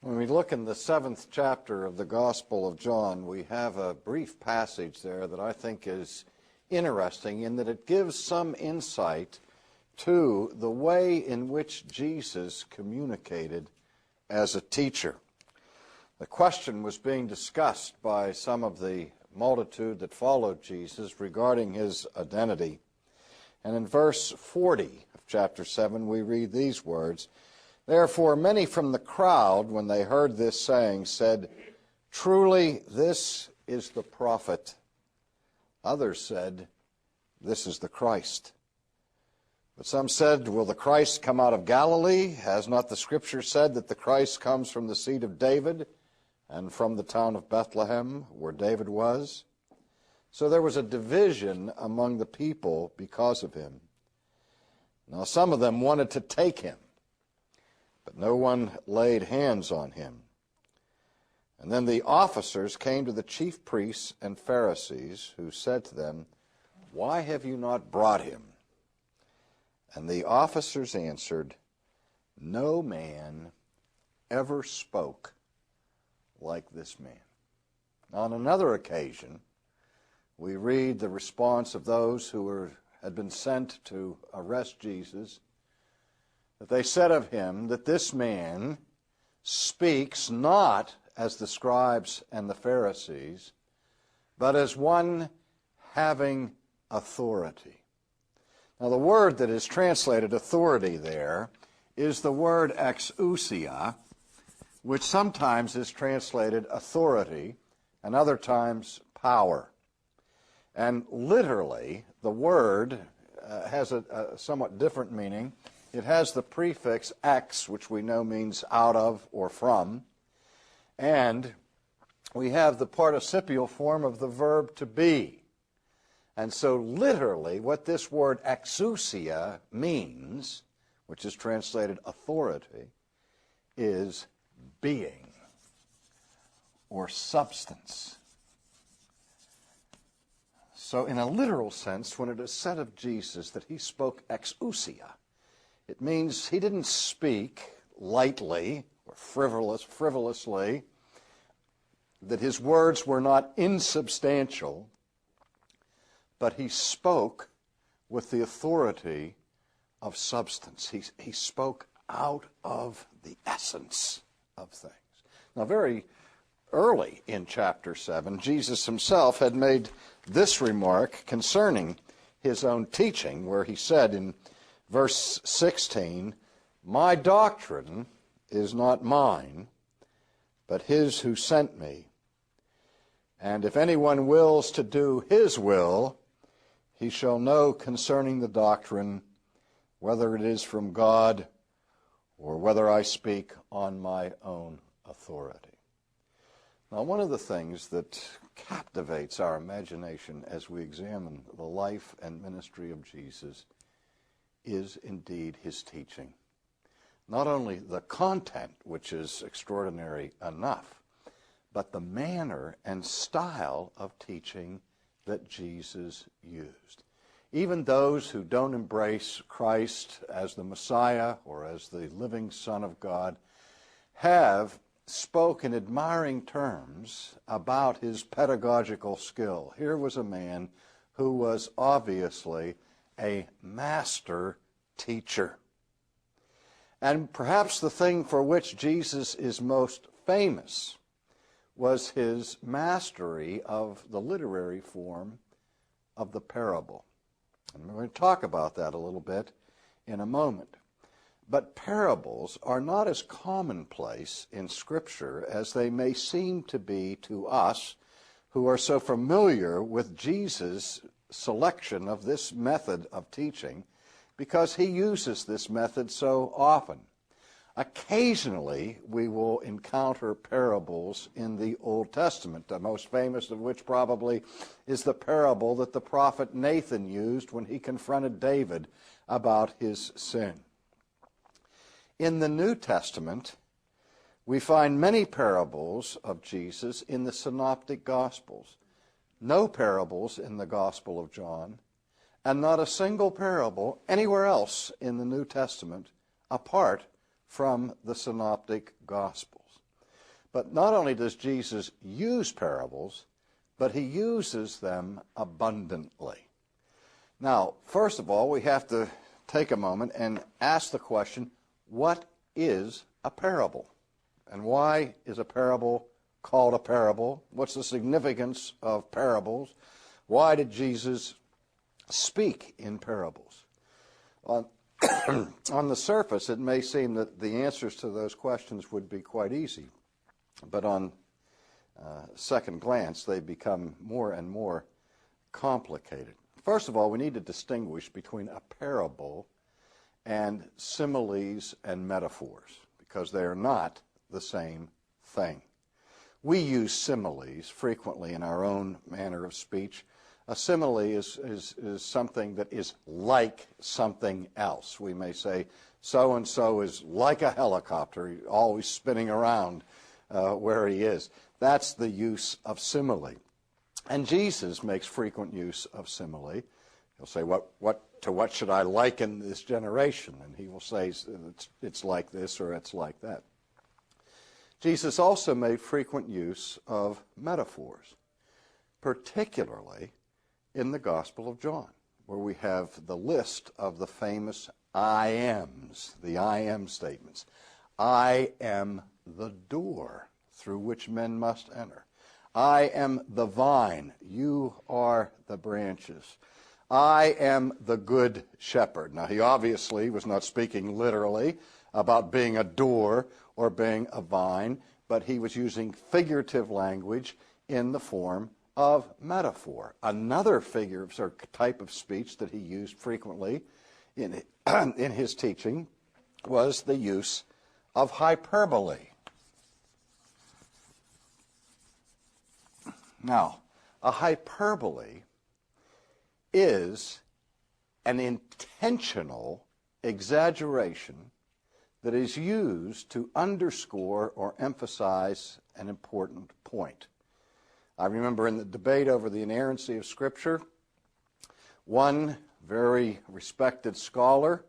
When we look in the 7th chapter of the Gospel of John, we have a brief passage there that I think is interesting in that it gives some insight to the way in which Jesus communicated as a teacher. The question was being discussed by some of the multitude that followed Jesus regarding his identity. And in verse 40 of chapter 7, we read these words, "Therefore many from the crowd, when they heard this saying, said, 'Truly this is the prophet.' Others said, 'This is the Christ.' But some said, 'Will the Christ come out of Galilee? Has not the Scripture said that the Christ comes from the seed of David and from the town of Bethlehem, where David was?' So there was a division among the people because of him. Now some of them wanted to take him, but no one laid hands on him. And then the officers came to the chief priests and Pharisees, who said to them, 'Why have you not brought him?' And the officers answered, 'No man ever spoke like this man.'" On another occasion, we read the response of those who had been sent to arrest Jesus, that they said of him that this man speaks not as the scribes and the Pharisees, but as one having authority. Now the word that is translated authority there is the word exousia, which sometimes is translated authority and other times power. And literally, the word has a somewhat different meaning. It has the prefix ex, which we know means out of or from, and we have the participial form of the verb to be. And so literally what this word exousia means, which is translated authority, is being or substance. So in a literal sense, when it is said of Jesus that he spoke exousia, it means he didn't speak lightly or frivolously, that his words were not insubstantial, but he spoke with the authority of substance. He spoke out of the essence of things. Now, very early in chapter 7, Jesus himself had made this remark concerning his own teaching, where he said in verse 16, "My doctrine is not mine, but his who sent me. And if anyone wills to do his will, he shall know concerning the doctrine whether it is from God or whether I speak on my own authority." Now, one of the things that captivates our imagination as we examine the life and ministry of Jesus is indeed his teaching. Not only the content, which is extraordinary enough, but the manner and style of teaching that Jesus used. Even those who don't embrace Christ as the Messiah or as the living Son of God have spoke in admiring terms about his pedagogical skill. Here was a man who was obviously a master teacher. And perhaps the thing for which Jesus is most famous was his mastery of the literary form of the parable. And we're going to talk about that a little bit in a moment. But parables are not as commonplace in Scripture as they may seem to be to us who are so familiar with Jesus' selection of this method of teaching, because he uses this method so often. Occasionally, we will encounter parables in the Old Testament, the most famous of which probably is the parable that the prophet Nathan used when he confronted David about his sin. In the New Testament, we find many parables of Jesus in the Synoptic Gospels, no parables in the Gospel of John, and not a single parable anywhere else in the New Testament apart from the Synoptic Gospels. But not only does Jesus use parables, but he uses them abundantly. Now, first of all, we have to take a moment and ask the question, what is a parable? And why is a parable called a parable? What's the significance of parables? Why did Jesus speak in parables? On the surface, it may seem that the answers to those questions would be quite easy, but on second glance, they become more and more complicated. First of all, we need to distinguish between a parable and similes and metaphors, because they are not the same thing. We use similes frequently in our own manner of speech. A simile is something that is like something else. We may say, so-and-so is like a helicopter, always spinning around where he is. That's the use of simile. And Jesus makes frequent use of simile. He'll say, to what should I liken this generation? And he will say, it's like this or it's like that. Jesus also made frequent use of metaphors, particularly in the Gospel of John, where we have the list of the famous I ams, the I am statements. I am the door through which men must enter. I am the vine, you are the branches. I am the good shepherd. Now, he obviously was not speaking literally about being a door or being a vine, but he was using figurative language in the form of metaphor. Another figure or type of speech that he used frequently in his teaching was the use of hyperbole. Now, a hyperbole is an intentional exaggeration that is used to underscore or emphasize an important point. I remember in the debate over the inerrancy of Scripture, one very respected scholar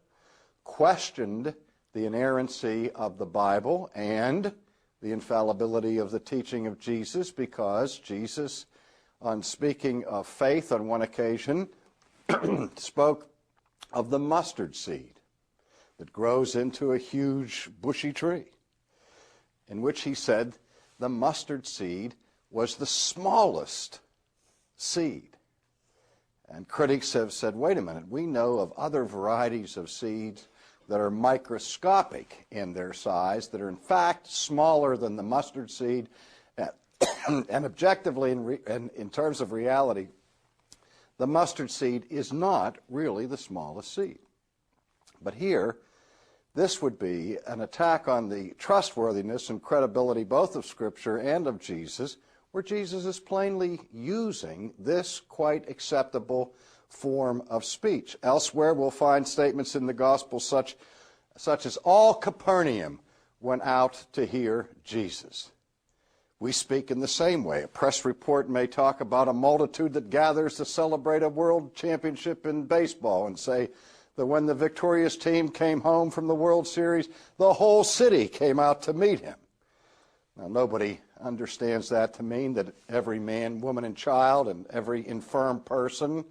questioned the inerrancy of the Bible and the infallibility of the teaching of Jesus, because Jesus, on speaking of faith on one occasion, spoke of the mustard seed that grows into a huge bushy tree, in which he said the mustard seed was the smallest seed. And critics have said, wait a minute, we know of other varieties of seeds that are microscopic in their size, that are in fact smaller than the mustard seed, and objectively, in terms of reality, the mustard seed is not really the smallest seed. But here, this would be an attack on the trustworthiness and credibility both of Scripture and of Jesus, where Jesus is plainly using this quite acceptable form of speech. Elsewhere, we'll find statements in the Gospel such as all Capernaum went out to hear Jesus. We speak in the same way. A press report may talk about a multitude that gathers to celebrate a world championship in baseball and say that when the victorious team came home from the World Series, the whole city came out to meet him. Now, nobody understands that to mean that every man, woman, and child and every infirm person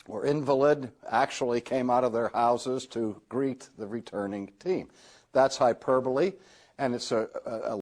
or invalid actually came out of their houses to greet the returning team. That's hyperbole, and it's a